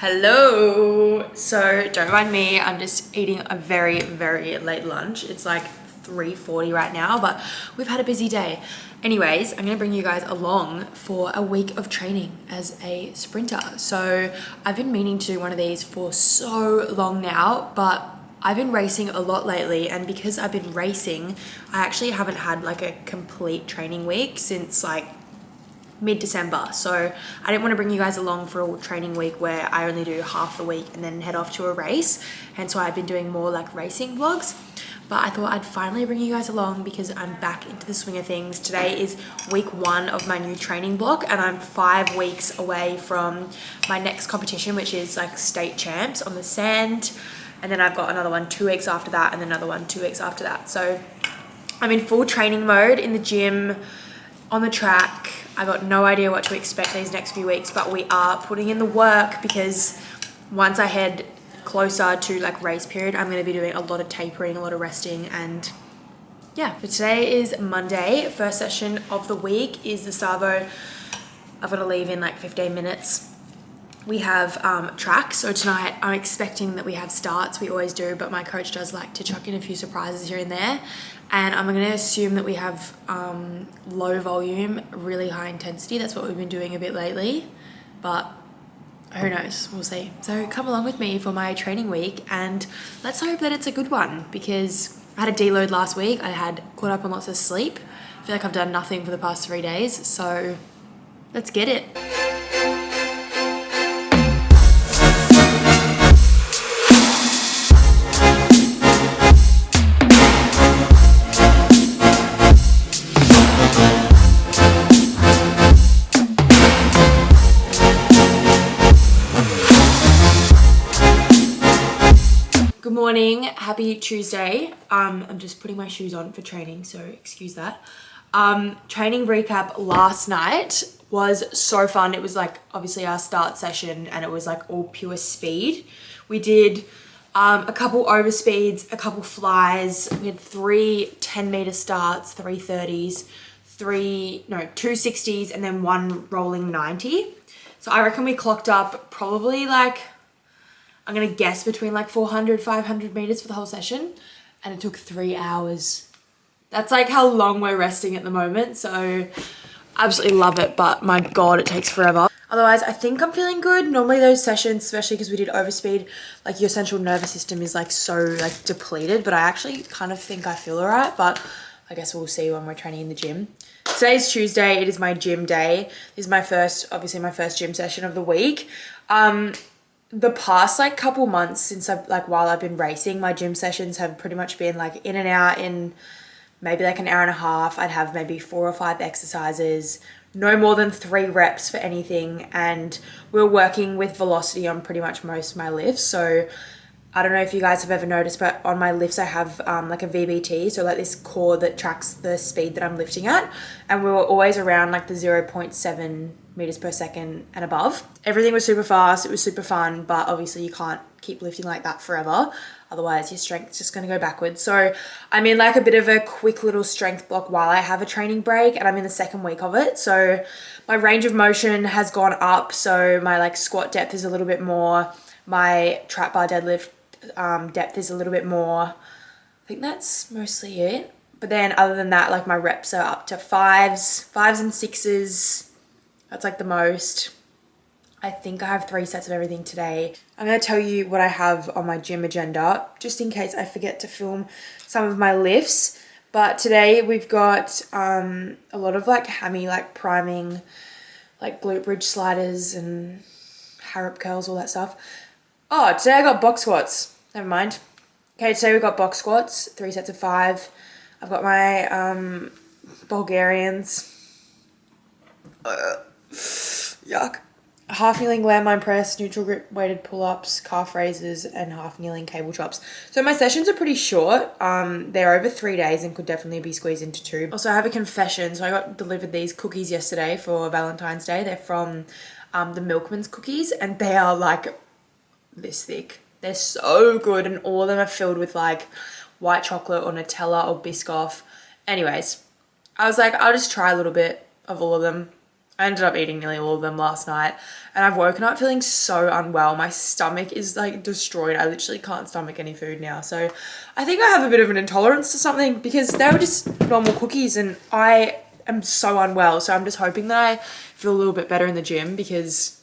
Hello. So don't mind me, I'm just eating a very late lunch. It's like 3:40 right now, but we've had a busy day. Anyways, I'm gonna bring you guys along for a week of training as a sprinter. So I've been meaning to do one of these for so long now, but I've been racing a lot lately, and because I've been racing, I actually haven't had like a complete training week since like mid-December. So I didn't want to bring you guys along for a training week where I only do half the week and then head off to a race. Hence why I've been doing more like racing vlogs. But I thought I'd finally bring you guys along because I'm back into the swing of things. Today is week 1 of my new training block, and I'm 5 weeks away from my next competition, which is like state champs on the sand. And then I've got another one 2 weeks after that, and then another one 2 weeks after that. So I'm in full training mode in the gym, on the track. I got no idea what to expect these next few weeks, but we are putting in the work because once I head closer to like race period, I'm going to be doing a lot of tapering, a lot of resting, and yeah. But today is Monday. First session of the week is the Savo. I've got to leave in like 15 minutes. We have track, so tonight I'm expecting that we have starts. We always do, but my coach does like to chuck in a few surprises here and there. And I'm going to assume that we have low volume, really high intensity. That's what we've been doing a bit lately, but who knows, we'll see. So come along with me for my training week, and let's hope that it's a good one, because I had a deload last week. I had caught up on lots of sleep. I feel like I've done nothing for the past 3 days, so let's get it. Good morning, happy Tuesday. I'm just putting my shoes on for training, so excuse that. Training recap last night was so fun. It was like obviously our start session, and it was like all pure speed. We did a couple overspeeds, a couple flies. We had 3 10-meter starts, 3 30s, 2 60s, and then 1 rolling 90. So I reckon we clocked up probably like, I'm going to guess between like 400, 500 meters for the whole session. And it took 3 hours. That's like how long we're resting at the moment. So absolutely love it. But my God, it takes forever. Otherwise, I think I'm feeling good. Normally those sessions, especially because we did overspeed, like your central nervous system is like so like depleted. But I actually kind of think I feel all right. But I guess we'll see when we're training in the gym. Today's Tuesday. It is my gym day. This is my first gym session of the week. The past like couple months since while I've been racing, my gym sessions have pretty much been like in and out in maybe like an hour and a half. I'd have maybe 4 or 5 exercises, no more than 3 reps for anything. And we're working with velocity on pretty much most of my lifts. So I don't know if you guys have ever noticed, but on my lifts I have like a VBT, so like this cord that tracks the speed that I'm lifting at, and we were always around like the 0.7 meters per second and above. Everything was super fast, it was super fun, but obviously you can't keep lifting like that forever, otherwise your strength's just going to go backwards. So I'm in like a bit of a quick little strength block while I have a training break, and I'm in the 2nd week of it. So my range of motion has gone up, so my like squat depth is a little bit more, my trap bar deadlift depth is a little bit more. I think that's mostly it. But then other than that, like my reps are up to 5s and 6s. That's like the most. I think I have 3 sets of everything today. I'm going to tell you what I have on my gym agenda, just in case I forget to film some of my lifts. But today we've got a lot of like hammy, like priming, like glute bridge sliders and Harrop curls, all that stuff. Oh, today I got box squats. Never mind. Okay, today we've got box squats, 3 sets of 5. I've got my Bulgarians. Yuck. Half kneeling landmine press, neutral grip weighted pull-ups, calf raises, and half kneeling cable chops. So my sessions are pretty short. They're over 3 days and could definitely be squeezed into 2. Also, I have a confession. So I got delivered these cookies yesterday for Valentine's Day. They're from the Milkman's cookies, and they are like this thick. They're so good, and all of them are filled with like white chocolate or Nutella or Biscoff. Anyways, I was like, I'll just try a little bit of all of them. I ended up eating nearly all of them last night, and I've woken up feeling so unwell. My stomach is like destroyed. I literally can't stomach any food now. So I think I have a bit of an intolerance to something, because they were just normal cookies and I am so unwell. So I'm just hoping that I feel a little bit better in the gym, because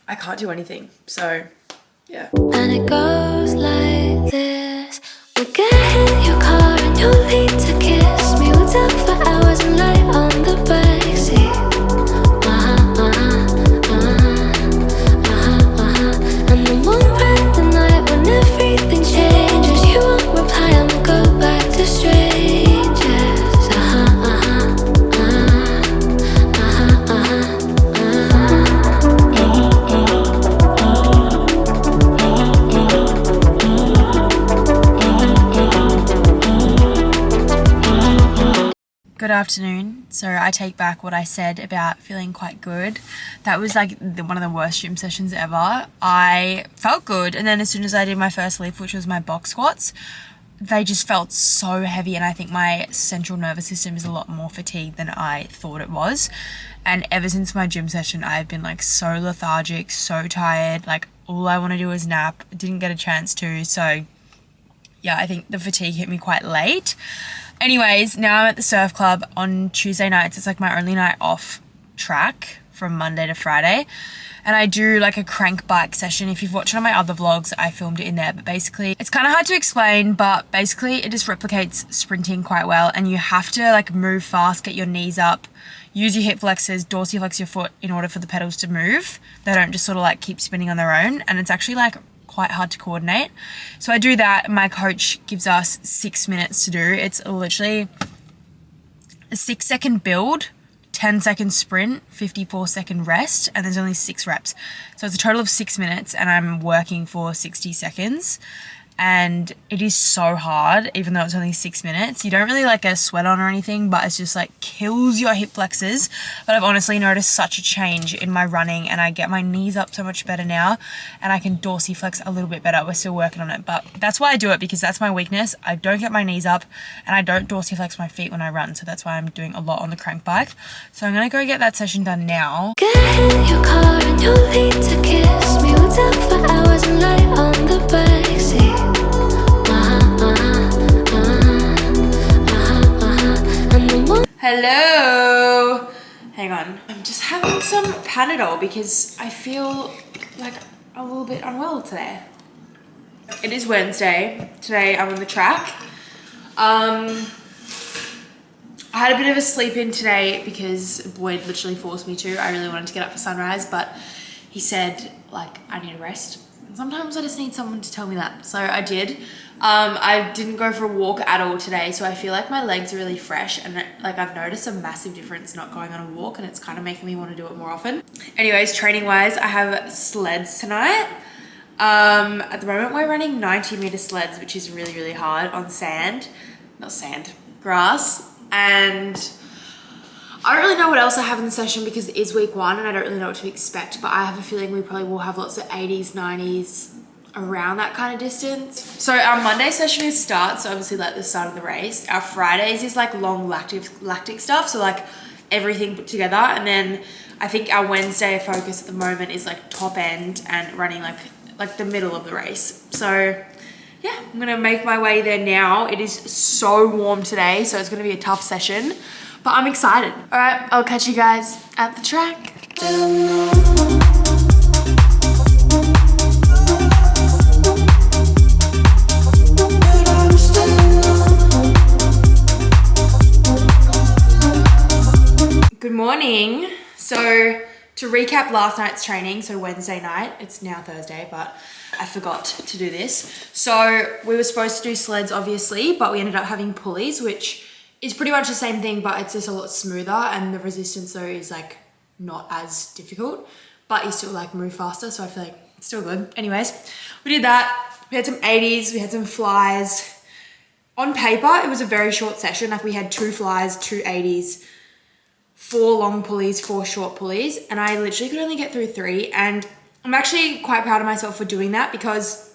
I can't do anything. So yeah. And it goes like this. We'll get in your car and you'll need to kiss me. We'll talk for hours and lie on the backseat. And then we'll ride the night when everything changes. You won't reply and we'll go back to strangers. Good afternoon. So I take back what I said about feeling quite good. That was like one of the worst gym sessions ever. I felt good, and then as soon as I did my first lift, which was my box squats, they just felt so heavy, and I think my central nervous system is a lot more fatigued than I thought it was. And ever since my gym session, I've been like so lethargic, so tired, like all I want to do is nap. Didn't get a chance to, so yeah, I think the fatigue hit me quite late. Anyways, now I'm at the surf club on Tuesday nights. It's like my only night off track from Monday to Friday. And I do like a crank bike session. If you've watched one of my other vlogs, I filmed it in there. But basically, it's kind of hard to explain, but basically it just replicates sprinting quite well. And you have to like move fast, get your knees up, use your hip flexors, dorsiflex your foot in order for the pedals to move. They don't just sort of like keep spinning on their own. And it's actually like quite hard to coordinate. So I do that. My coach gives us 6 minutes to do. It's literally a 6-second build, 10-second sprint, 54-second rest, and there's only 6 reps. So it's a total of 6 minutes, and I'm working for 60 seconds. And it is so hard, even though it's only 6 minutes. You don't really like get a sweat on or anything, but it's just like kills your hip flexors. But I've honestly noticed such a change in my running, and I get my knees up so much better now, and I can dorsiflex a little bit better. We're still working on it, but that's why I do it, because that's my weakness. I don't get my knees up, and I don't dorsiflex my feet when I run, so that's why I'm doing a lot on the crank bike. So I'm gonna go get that session done now. Get in your car and you'll need to kiss me. We'll talk for hours and lie on the backseat. Hello. Hang on. I'm just having some Panadol because I feel like a little bit unwell today. It is Wednesday. Today I'm on the track. I had a bit of a sleep in today because Boyd literally forced me to. I really wanted to get up for sunrise, but he said like I need a rest. And sometimes I just need someone to tell me that. So I did. I didn't go for a walk at all today, so I feel like my legs are really fresh, and like I've noticed a massive difference not going on a walk, and it's kind of making me want to do it more often. Anyways, training wise, I have sleds tonight. At the moment we're running 90-meter sleds, which is really, really hard on grass. And I don't really know what else I have in the session because it is week 1 and I don't really know what to expect, but I have a feeling we probably will have lots of 80s, 90s, around that kind of distance. So our Monday session is start, so obviously like the start of the race. Our Fridays is like long lactic stuff, so like everything put together. And then I think our Wednesday focus at the moment is like top end and running like the middle of the race. So yeah, I'm gonna make my way there now. It is so warm today, so it's gonna be a tough session, but I'm excited. All right, I'll catch you guys at the track. Good morning. So to recap last night's training, so Wednesday night, it's now Thursday, but I forgot to do this. So we were supposed to do sleds, obviously, but we ended up having pulleys, which is pretty much the same thing, but it's just a lot smoother, and the resistance though is like not as difficult, but you still like move faster, so I feel like it's still good. Anyways, we did that. We had some 80s, we had some flies. On paper, it was a very short session. Like we had 2 flies, 2 80s, 4 long pulleys, 4 short pulleys, and I literally could only get through 3. And I'm actually quite proud of myself for doing that, because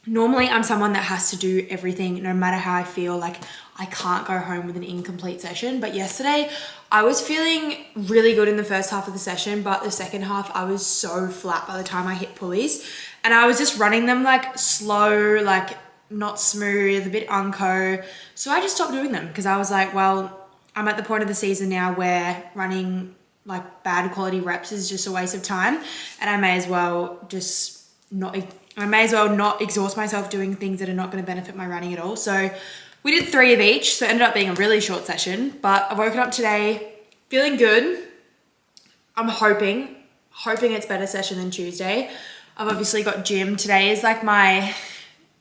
Normally I'm someone that has to do everything no matter how I feel. Like I can't go home with an incomplete session. But yesterday I was feeling really good in the first half of the session, but the second half I was so flat by the time I hit pulleys. And I was just running them like slow, like not smooth, a bit unco. So I just stopped doing them because I was like, well, I'm at the point of the season now where running like bad quality reps is just a waste of time. And I may as well not exhaust myself doing things that are not going to benefit my running at all. So we did 3 of each, so it ended up being a really short session, but I've woken up today feeling good. I'm hoping it's better session than Tuesday. I've obviously got gym. Today is like my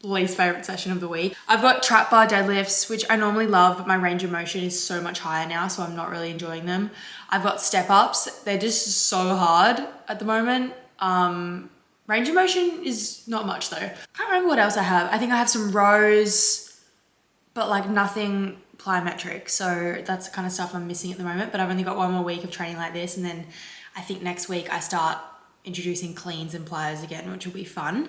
least favorite session of the week. I've got trap bar deadlifts, which I normally love, but my range of motion is so much higher now, so I'm not really enjoying them. I've got step ups. They're just so hard at the moment. Range of motion is not much though. I can't remember what else I have. I think I have some rows, but like nothing plyometric. So that's the kind of stuff I'm missing at the moment, but I've only got 1 more week of training like this. And then I think next week I start introducing cleans and plyos again, which will be fun.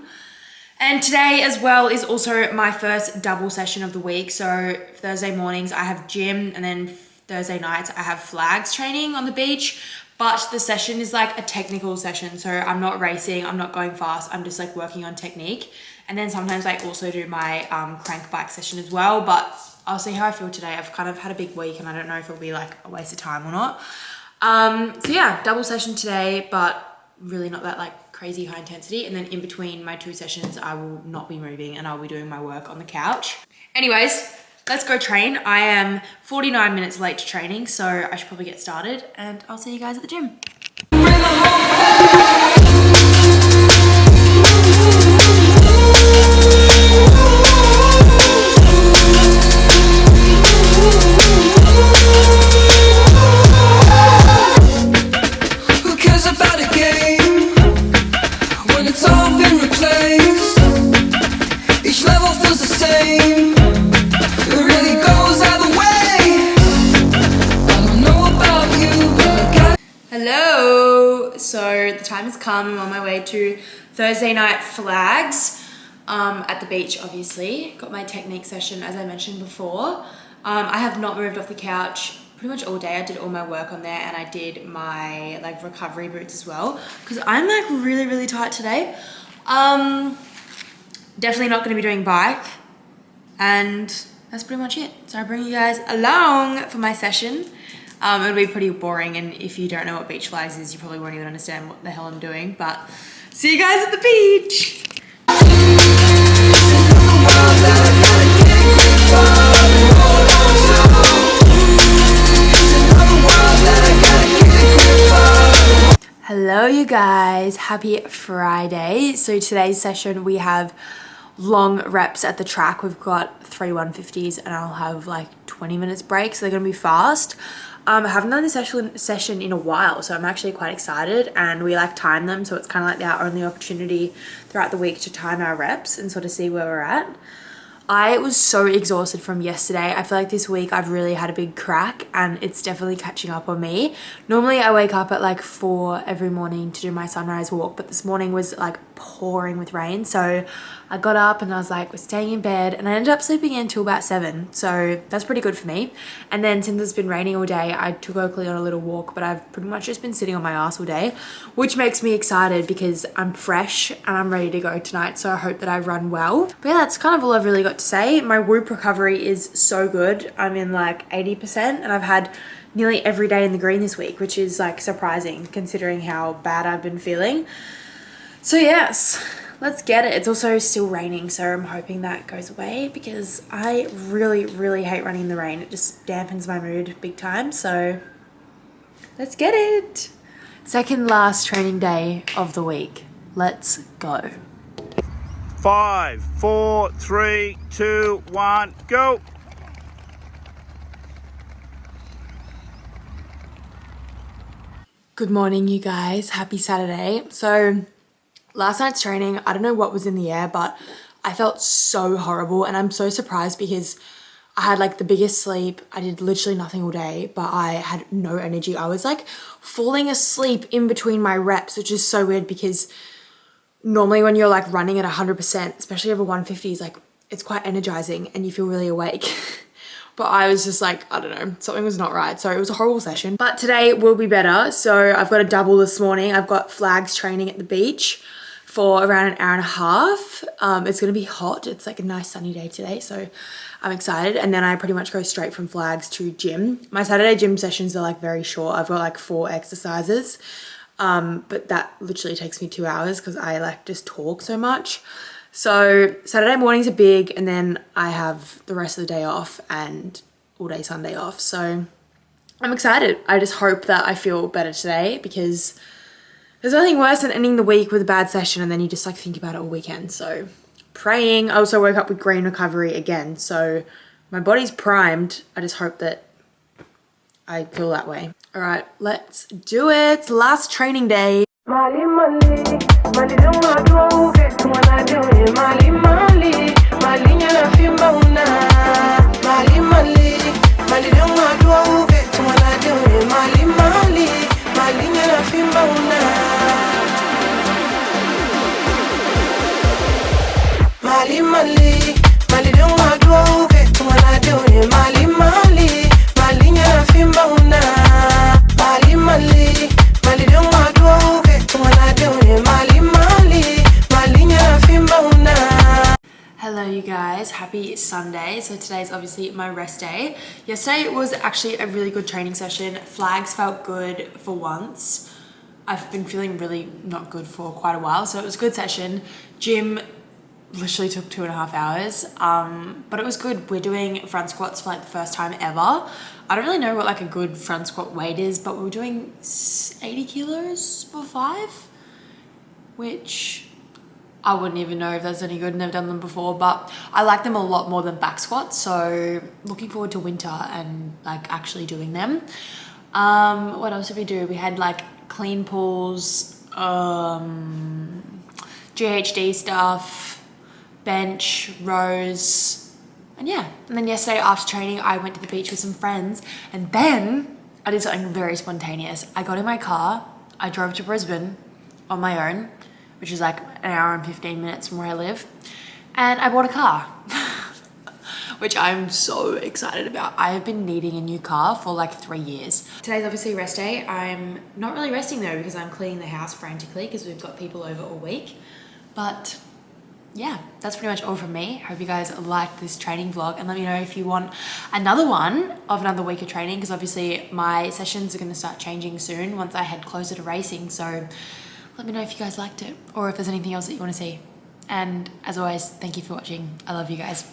And today as well is also my first double session of the week. So Thursday mornings I have gym, and then Thursday nights I have flags training on the beach. But the session is like a technical session. So I'm not racing, I'm not going fast. I'm just like working on technique. And then sometimes I also do my crank bike session as well. But I'll see how I feel today. I've kind of had a big week and I don't know if it'll be like a waste of time or not. So yeah, double session today, but really not that like crazy high intensity. And then in between my 2 sessions, I will not be moving and I'll be doing my work on the couch. Anyways, let's go train. I am 49 minutes late to training, so I should probably get started and I'll see you guys at the gym. Who cares about a game when it's all been replaced? Each level feels the same. It really goes either way. I don't know about you, but I got. Hello. So the time has come. I'm on my way to Thursday night flags at the beach, obviously. Got my technique session, as I mentioned before. I have not moved off the couch pretty much all day. I did all my work on there and I did my like recovery boots as well because I'm like really, really tight today. Definitely not going to be doing bike, and that's pretty much it. So I bring you guys along for my session. It'll be pretty boring, and if you don't know what beach flags is, you probably won't even understand what the hell I'm doing, but see you guys at the beach. Hello you guys, happy Friday. So today's session we have long reps at the track. We've got 3 150s and I'll have like 20 minutes break, so they're gonna be fast. I haven't done this session in a while, so I'm actually quite excited, and we like time them, so it's kind of like our only opportunity throughout the week to time our reps and sort of see where we're at. I was so exhausted from yesterday. I feel like this week I've really had a big crack and it's definitely catching up on me. Normally I wake up at like 4 every morning to do my sunrise walk, but this morning was like pouring with rain. So I got up and I was like, we're staying in bed, and I ended up sleeping in until about 7. So that's pretty good for me. And then since it's been raining all day, I took Oakley on a little walk, but I've pretty much just been sitting on my ass all day, which makes me excited because I'm fresh and I'm ready to go tonight. So I hope that I run well. But yeah, that's kind of all I've really got to say. My Whoop recovery is so good. I'm in like 80% and I've had nearly every day in the green this week, which is like surprising considering how bad I've been feeling. So yes, let's get it. It's also still raining, so I'm hoping that goes away because I really, really hate running in the rain. It just dampens my mood big time. So let's get it. Second last training day of the week. Let's go. 5, 4, 3, 2, 1, go. Good morning, you guys. Happy Saturday. So last night's training, I don't know what was in the air, but I felt so horrible, and I'm so surprised because I had like the biggest sleep. I did literally nothing all day, but I had no energy. I was like falling asleep in between my reps, which is so weird because normally when you're like running at 100%, especially over 150s, like it's quite energizing and you feel really awake. But I was just like, I don't know, something was not right. So it was a horrible session. But today will be better. So I've got a double this morning. I've got flags training at the beach for around an hour and a half. It's gonna be hot. It's like a nice sunny day today. So I'm excited. And then I pretty much go straight from flags to gym. My Saturday gym sessions are like very short. I've got like 4 exercises. But that literally takes me 2 hours because I like just talk so much. So Saturday mornings are big, and then I have the rest of the day off and all day Sunday off. So I'm excited. I just hope that I feel better today, because there's nothing worse than ending the week with a bad session and then you just like think about it all weekend. So praying. I also woke up with green recovery again. So my body's primed. I just hope that I feel that way. All right, let's do it. Last training day. Mali Mali, Mali don't want to get when I do it. Mali Mali, Mali yana fimba una. Mali Mali, Mali don't want to get when I do it. Mali Mali, Mali yana fimba una. Mali Mali, Mali don't want to get when I do it. Mali Mali, Mali yana fimba una. Mali Mali, Mali don't want to get when I do it. Mali Mali, Mali yana fimba una. Hello you guys, happy Sunday. So today's obviously my rest day. Yesterday was actually a really good training session. Flags felt good for once. I've been feeling really not good for quite a while, so it was a good session. Gym literally took 2.5 hours, but it was good. We're doing front squats for like the first time ever. I don't really know what like a good front squat weight is, but we were doing 80 kilos for 5, which I wouldn't even know if that's any good. Never done them before, but I like them a lot more than back squats. So looking forward to winter and like actually doing them. What else did we do? We had like clean pulls, GHD stuff, bench, rows, and yeah. And then yesterday after training, I went to the beach with some friends, and then I did something very spontaneous. I got in my car, I drove to Brisbane on my own, which is like an hour and 15 minutes from where I live, and I bought a car, which I'm so excited about. I have been needing a new car for like 3 years. Today's obviously rest day. I'm not really resting though, because I'm cleaning the house frantically because we've got people over all week. But yeah, that's pretty much all from me. Hope you guys liked this training vlog, and let me know if you want another one of another week of training, because obviously my sessions are going to start changing soon once I head closer to racing. So let me know if you guys liked it, or if there's anything else that you want to see. And as always, thank you for watching. I love you guys.